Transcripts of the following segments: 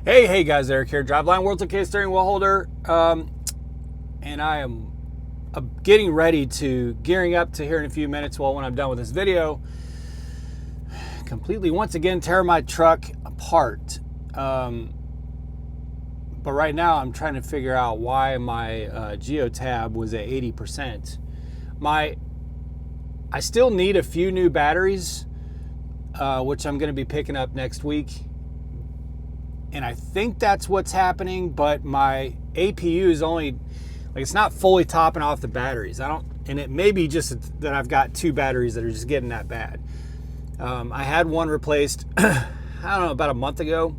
Hey guys, Eric here, Driveline World's OK steering wheel holder, and I am getting ready to gearing up to here in a few minutes. Well, when I'm done with this video, completely once again tear my truck apart. But right now I'm trying to figure out why my geotab was at 80%. I still need a few new batteries, which I'm going to be picking up next week. And I think that's what's happening, but my APU is only, like, it's not fully topping off the batteries. And it may be just that I've got two batteries that are just getting that bad. I had one replaced, I don't know, about a month ago.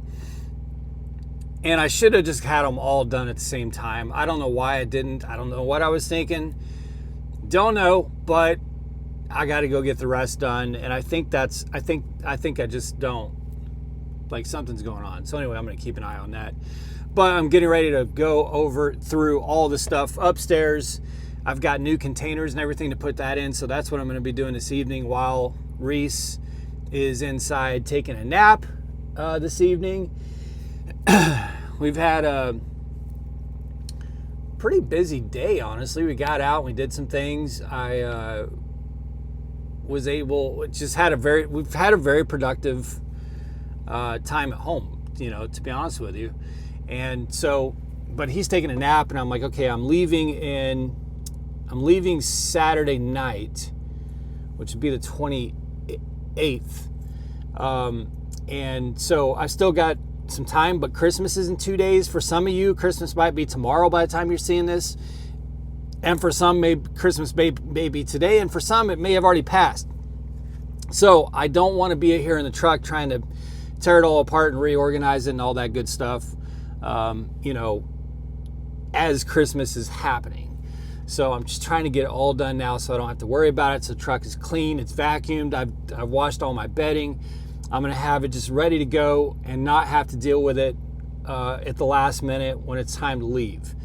And I should have just had them all done at the same time. I don't know why I didn't. I don't know what I was thinking. Don't know, but I got to go get the rest done. And I think I just don't. Like, something's going on. So anyway, I'm going to keep an eye on that. But I'm getting ready to go through all the stuff upstairs. I've got new containers and everything to put that in. So that's what I'm going to be doing this evening while Reese is inside taking a nap this evening. We've had a pretty busy day, honestly. We got out, we did some things. We've had a very productive time at home, to be honest with you. And so, but he's taking a nap, and I'm like, okay, I'm leaving Saturday night, which would be the 28th. And so I still got some time, but Christmas is in 2 days. For some of you, Christmas might be tomorrow by the time you're seeing this. And for some, Christmas may be today, and for some, it may have already passed. So I don't want to be here in the truck trying to tear it all apart and reorganize it and all that good stuff, as Christmas is happening. So I'm just trying to get it all done now so I don't have to worry about it. So the truck is clean, it's vacuumed, I've washed all my bedding. I'm going to have it just ready to go and not have to deal with it at the last minute when it's time to leave.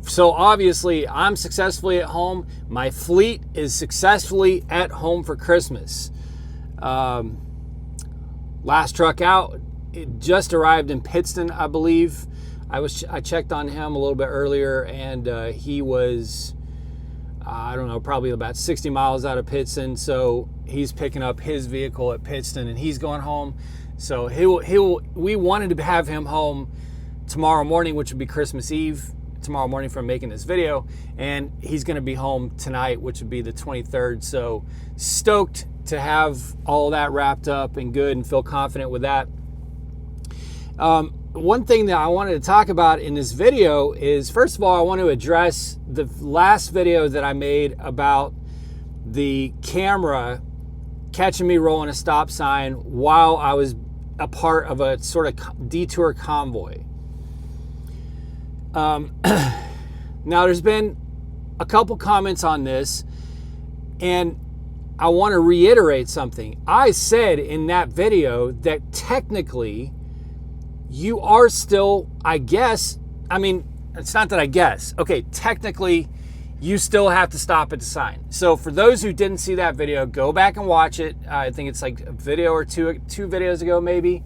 So obviously I'm successfully at home. My fleet is successfully at home for Christmas. Last truck out, it just arrived in Pittston, I believe. I checked on him a little bit earlier, and he was, I don't know, probably about 60 miles out of Pittston. So he's picking up his vehicle at Pittston and he's going home. So we wanted to have him home tomorrow morning, which would be Christmas Eve. Tomorrow morning from making this video, and he's going to be home tonight, which would be the 23rd. So stoked to have all that wrapped up and good and feel confident with that. One thing that I wanted to talk about in this video is, first of all, I want to address the last video that I made about the camera catching me rolling a stop sign while I was a part of a sort of detour convoy. Now, there's been a couple comments on this, and I want to reiterate something. I said in that video that technically you are still, I guess, I mean, it's not that I guess. Okay, technically you still have to stop at the sign. So for those who didn't see that video, go back and watch it. I think it's like a video or two videos ago maybe,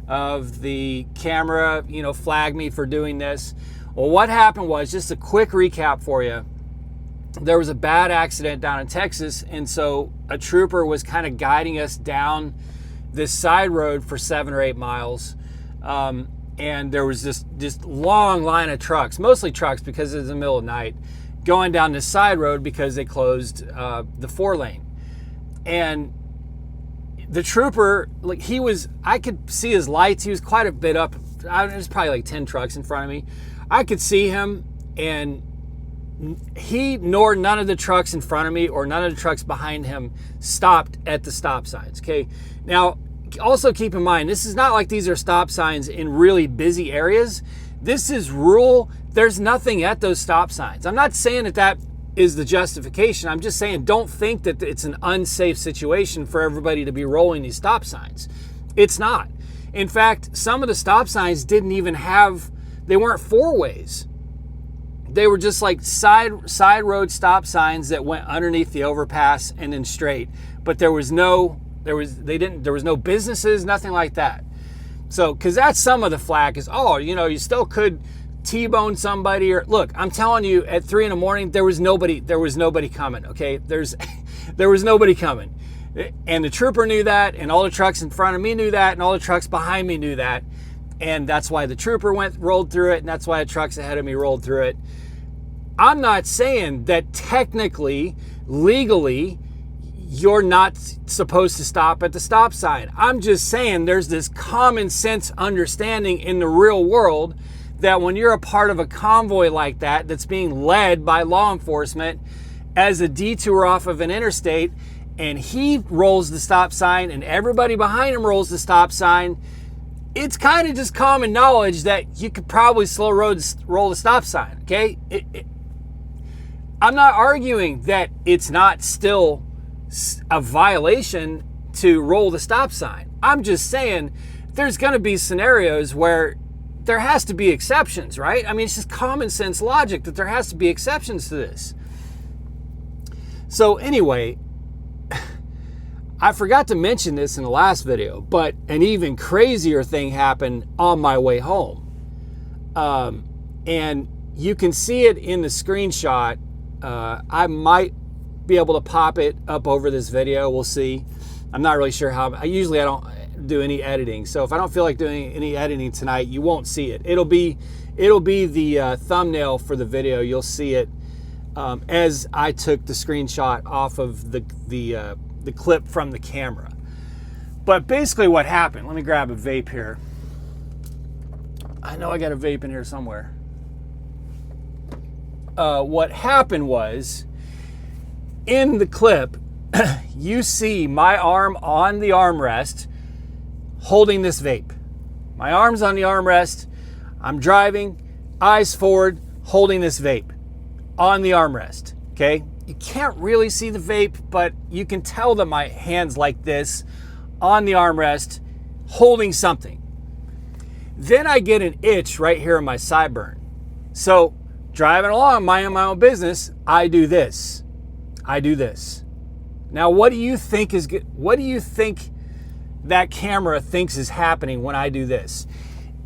of the camera, flag me for doing this. Well, what happened was, just a quick recap for you, there was a bad accident down in Texas, and so a trooper was kind of guiding us down this side road for 7 or 8 miles, and there was this long line of trucks, mostly trucks because it was the middle of the night, going down this side road because they closed the 4-lane. And the trooper, like, I could see his lights, he was quite a bit up, there's probably like 10 trucks in front of me. I could see him, and he nor none of the trucks in front of me or none of the trucks behind him stopped at the stop signs. Okay. Now, also keep in mind, this is not like these are stop signs in really busy areas. This is rural. There's nothing at those stop signs. I'm not saying that is the justification. I'm just saying, don't think that it's an unsafe situation for everybody to be rolling these stop signs. It's not. In fact, some of the stop signs didn't even they weren't 4-ways. They were just like side road stop signs that went underneath the overpass and then straight. But there was no There was no businesses, nothing like that. So, because that's some of the flack is, oh, you still could T-bone somebody, or look, I'm telling you, at 3 a.m, there was nobody coming. Okay, there was nobody coming, and the trooper knew that, and all the trucks in front of me knew that, and all the trucks behind me knew that, and that's why the trooper rolled through it, and that's why the trucks ahead of me rolled through it. I'm not saying that technically, legally, you're not supposed to stop at the stop sign. I'm just saying there's this common sense understanding in the real world that when you're a part of a convoy like that, that's being led by law enforcement as a detour off of an interstate, and he rolls the stop sign and everybody behind him rolls the stop sign, it's kind of just common knowledge that you could probably roll the stop sign, okay? I'm not arguing that it's not still a violation to roll the stop sign. I'm just saying there's going to be scenarios where there has to be exceptions, right? I mean, it's just common sense logic that there has to be exceptions to this. So anyway, I forgot to mention this in the last video, but an even crazier thing happened on my way home. And you can see it in the screenshot. I might be able to pop it up over this video. We'll see. I'm not really sure how. I don't do any editing, so if I don't feel like doing any editing tonight, you won't see it. It'll be the thumbnail for the video. You'll see it as I took the screenshot off of the clip from the camera. But basically, what happened? Let me grab a vape here. I know I got a vape in here somewhere. What happened was, in the clip, you see my arm on the armrest holding this vape. My arm's on the armrest. I'm driving, eyes forward, holding this vape on the armrest. Okay? You can't really see the vape, but you can tell that my hand's like this on the armrest holding something. Then I get an itch right here in my sideburn. So driving along, minding my own business, I do this. Now, what do you think that camera thinks is happening when I do this?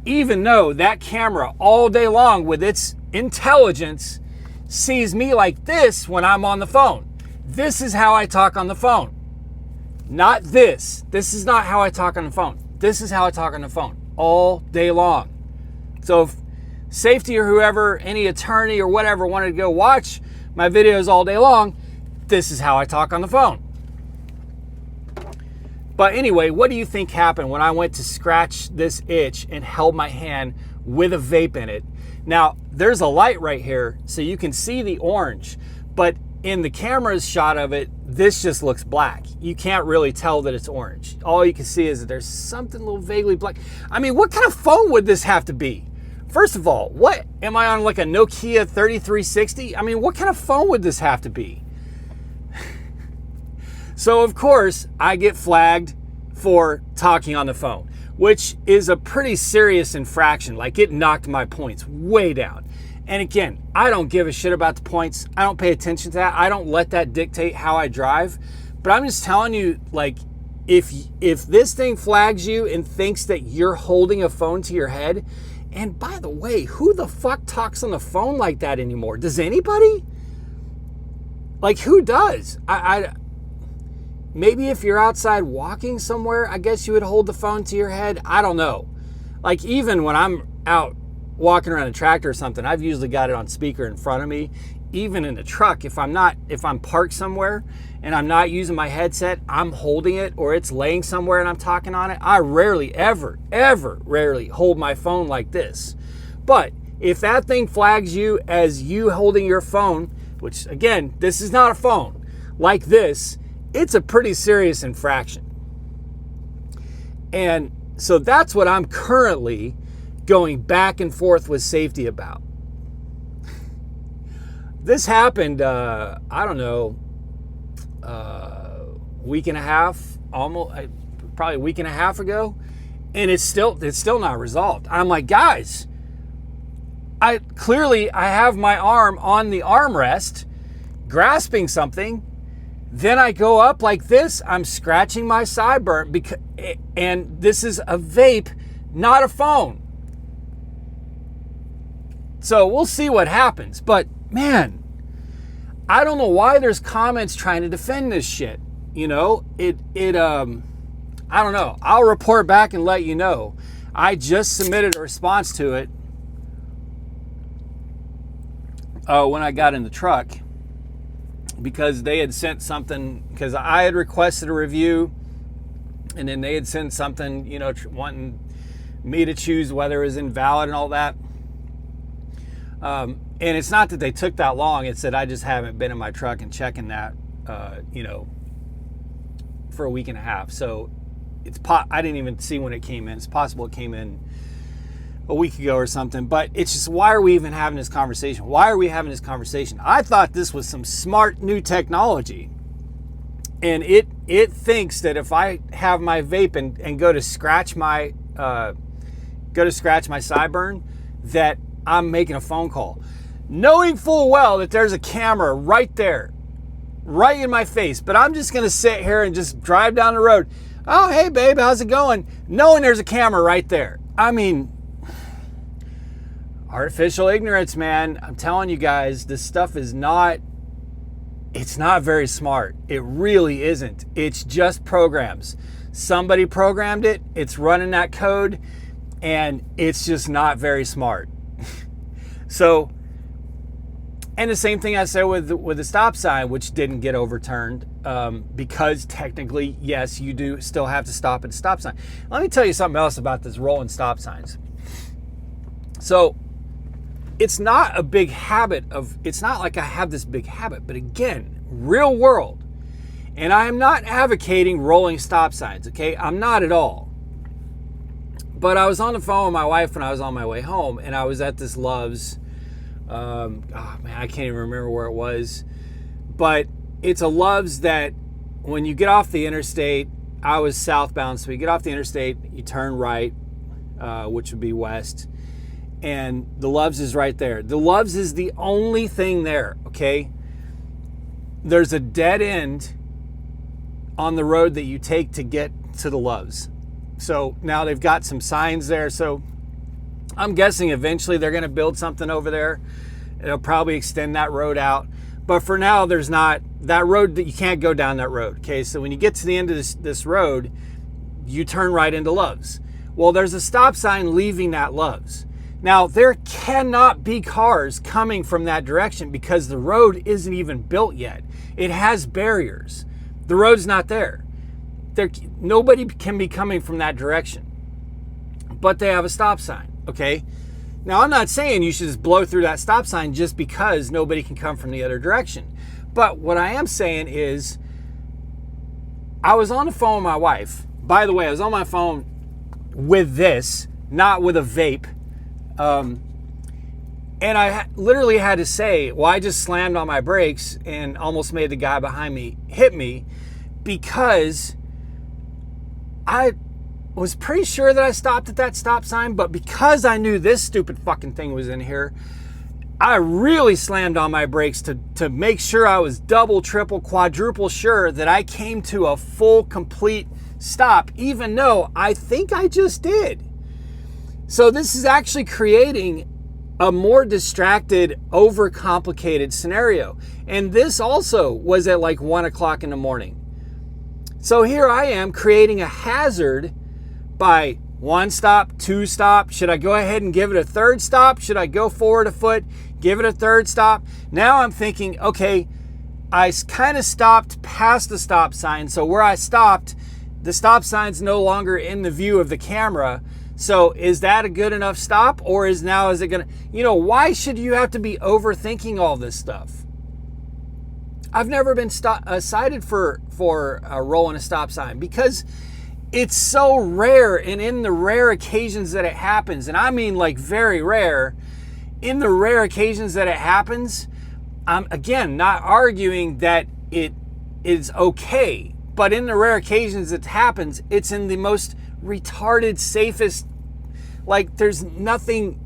Even though that camera all day long with its intelligence sees me like this when I'm on the phone. This is how I talk on the phone. Not this. This is not how I talk on the phone. This is how I talk on the phone all day long. So if safety or whoever, any attorney or whatever wanted to go watch my videos all day long, this is how I talk on the phone. But anyway, what do you think happened when I went to scratch this itch and held my hand with a vape in it? Now, there's a light right here, so you can see the orange. But in the camera's shot of it, this just looks black. You can't really tell that it's orange. All you can see is that there's something a little vaguely black. I mean, what kind of phone would this have to be? First of all, what? Am I on like a Nokia 3360? I mean, what kind of phone would this have to be? So, of course, I get flagged for talking on the phone, which is a pretty serious infraction. Like, it knocked my points way down. And again, I don't give a shit about the points. I don't pay attention to that. I don't let that dictate how I drive. But I'm just telling you, like, if this thing flags you and thinks that you're holding a phone to your head, and by the way, who the fuck talks on the phone like that anymore? Does anybody? Like, who does? Maybe if you're outside walking somewhere, I guess you would hold the phone to your head. I don't know. Like, even when I'm out walking around a tractor or something, I've usually got it on speaker in front of me. Even in the truck, if I'm parked somewhere and I'm not using my headset, I'm holding it, or it's laying somewhere and I'm talking on it, I rarely, ever rarely hold my phone like this. But if that thing flags you as you holding your phone, which again, this is not a phone, like this, it's a pretty serious infraction. And so that's what I'm currently going back and forth with safety about. This happened, I don't know, week and a half, probably a week and a half ago, and it's still not resolved. I'm like, guys, I have my arm on the armrest, grasping something. Then I go up like this, I'm scratching my sideburn, and this is a vape, not a phone. So we'll see what happens. But man, I don't know why there's comments trying to defend this shit. You know, I don't know. I'll report back and let you know. I just submitted a response to it when I got in the truck, because they had sent something, because I had requested a review, and then they had sent something, you know, wanting me to choose whether it was invalid and all that. And it's not that they took that long. It's that I just haven't been in my truck and checking that, you know, for a week and a half. So I didn't even see when it came in. It's possible it came in a week ago or something. But it's just, why are we even having this conversation? Why are we having this conversation? I thought this was some smart new technology. And it thinks that if I have my vape and go to scratch my sideburn, that I'm making a phone call, knowing full well that there's a camera right there, right in my face. But I'm just gonna sit here and just drive down the road. Oh, hey babe, how's it going? Knowing there's a camera right there. I mean, artificial ignorance, man. I'm telling you guys, this stuff is it's not very smart. It really isn't. It's just programs. Somebody programmed it, it's running that code, and it's just not very smart. So, and the same thing I said with the stop sign, which didn't get overturned, because technically, yes, you do still have to stop at the stop sign. Let me tell you something else about this rolling stop signs. So, it's not a big habit it's not like I have this big habit, but again, real world. And I am not advocating rolling stop signs, okay? I'm not at all. But I was on the phone with my wife when I was on my way home, and I was at this Love's. Man, I can't even remember where it was. But it's a Love's that when you get off the interstate, I was southbound, so you get off the interstate, you turn right, which would be west, and the Love's is right there. The Love's is the only thing there, okay? There's a dead end on the road that you take to get to the Love's. So now they've got some signs there. So I'm guessing eventually they're going to build something over there. It'll probably extend that road out. But for now, there's not that road, that you can't go down that road. Okay, so when you get to the end of this road, you turn right into Love's. Well, there's a stop sign leaving that Love's. Now, there cannot be cars coming from that direction because the road isn't even built yet. It has barriers. The road's not there. Nobody can be coming from that direction. But they have a stop sign, okay? Now, I'm not saying you should just blow through that stop sign just because nobody can come from the other direction. But what I am saying is, I was on the phone with my wife. By the way, I was on my phone with this, not with a vape. And I literally had to say, well, I just slammed on my brakes and almost made the guy behind me hit me, because I was pretty sure that I stopped at that stop sign, but because I knew this stupid fucking thing was in here, I really slammed on my brakes to make sure I was double, triple, quadruple sure that I came to a full, complete stop, even though I think I just did. So this is actually creating a more distracted, overcomplicated scenario. And this also was at like 1 o'clock in the morning. So here I am creating a hazard by 1 stop, 2 stop. Should I go ahead and give it a 3rd stop? Should I go forward a foot, give it a 3rd stop? Now I'm thinking, okay, I kind of stopped past the stop sign. So where I stopped, the stop sign's no longer in the view of the camera. So is that a good enough stop, or is it gonna, why should you have to be overthinking all this stuff? I've never been cited for rolling a stop sign because it's so rare, and in the rare occasions that it happens, and I mean like very rare, in the rare occasions that it happens, I'm again not arguing that it is okay, but in the rare occasions it happens, it's in the most retarded, safest, like there's nothing,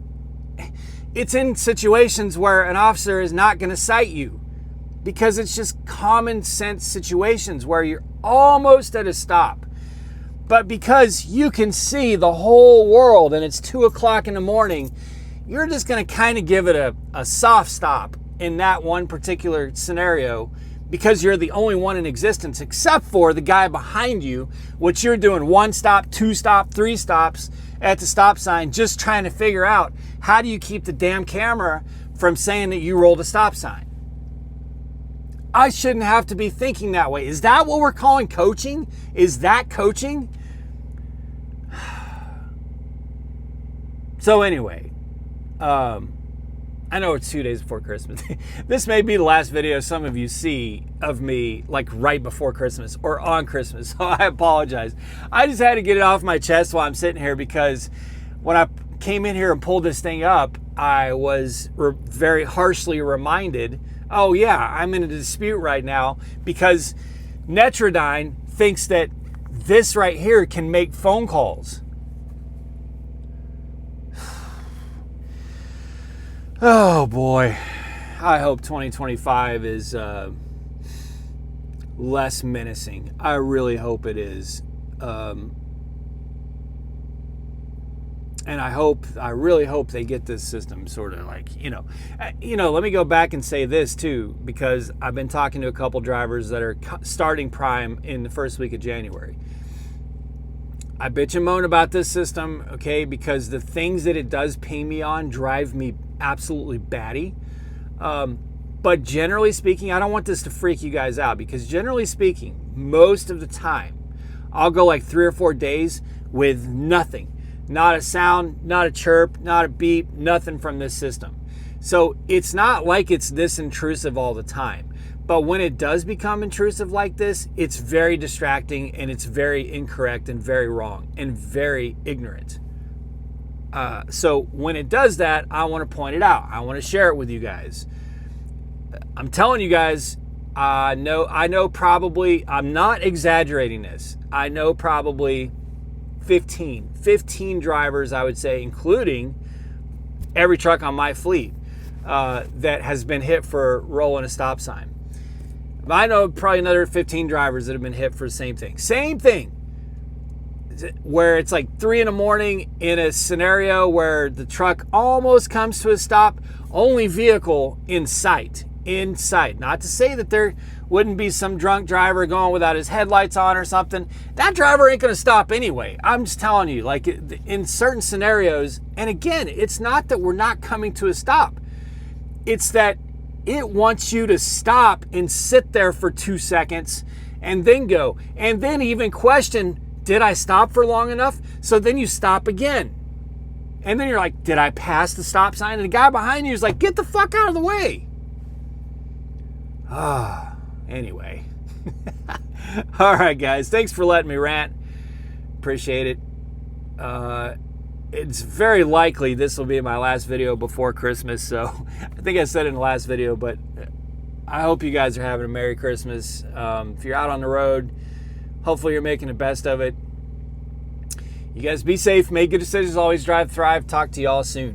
it's in situations where an officer is not going to cite you. because it's just common sense situations where you're almost at a stop. But because you can see the whole world and it's 2 o'clock in the morning, you're just going to kind of give it a soft stop in that one particular scenario because you're the only one in existence except for the guy behind you, which you're doing 1 stop, 2 stop, 3 stops at the stop sign, just trying to figure out how do you keep the damn camera from saying that you rolled a stop sign. I shouldn't have to be thinking that way. Is that what we're calling coaching? Is that coaching? So anyway, I know it's 2 days before Christmas. This may be the last video some of you see of me like right before Christmas or on Christmas. So I apologize. I just had to get it off my chest while I'm sitting here because when I came in here and pulled this thing up, I was very harshly reminded, oh yeah, I'm in a dispute right now because Netrodyne thinks that this right here can make phone calls. Oh boy, I hope 2025 is less menacing. I really hope it is. And I really hope they get this system sort of like, let me go back and say this too, because I've been talking to a couple drivers that are starting Prime in the first week of January. I bitch and moan about this system, okay, because the things that it does ping me on drive me absolutely batty. But generally speaking, I don't want this to freak you guys out because generally speaking, most of the time, I'll go like 3 or 4 days with nothing. Not a sound, not a chirp, not a beep, nothing from this system. So it's not like it's this intrusive all the time. But when it does become intrusive like this, it's very distracting and it's very incorrect and very wrong and very ignorant. So when it does that, I want to point it out. I want to share it with you guys. I'm telling you guys, I know probably, I'm not exaggerating this. I know probably 15 drivers, I would say, including every truck on my fleet that has been hit for rolling a stop sign. I know probably another 15 drivers that have been hit for the same thing, where it's like 3 in the morning in a scenario where the truck almost comes to a stop, only vehicle in sight. Not to say that there wouldn't be some drunk driver going without his headlights on or something. That driver ain't going to stop anyway. I'm just telling you, like in certain scenarios, and again, it's not that we're not coming to a stop. It's that it wants you to stop and sit there for 2 seconds and then go. And then even question, did I stop for long enough? So then you stop again. And then you're like, did I pass the stop sign? And the guy behind you is like, get the fuck out of the way. Anyway. All right, guys. Thanks for letting me rant. Appreciate it. It's very likely this will be my last video before Christmas. So I think I said it in the last video, but I hope you guys are having a Merry Christmas. If you're out on the road, hopefully you're making the best of it. You guys be safe. Make good decisions. Always drive, thrive. Talk to y'all soon.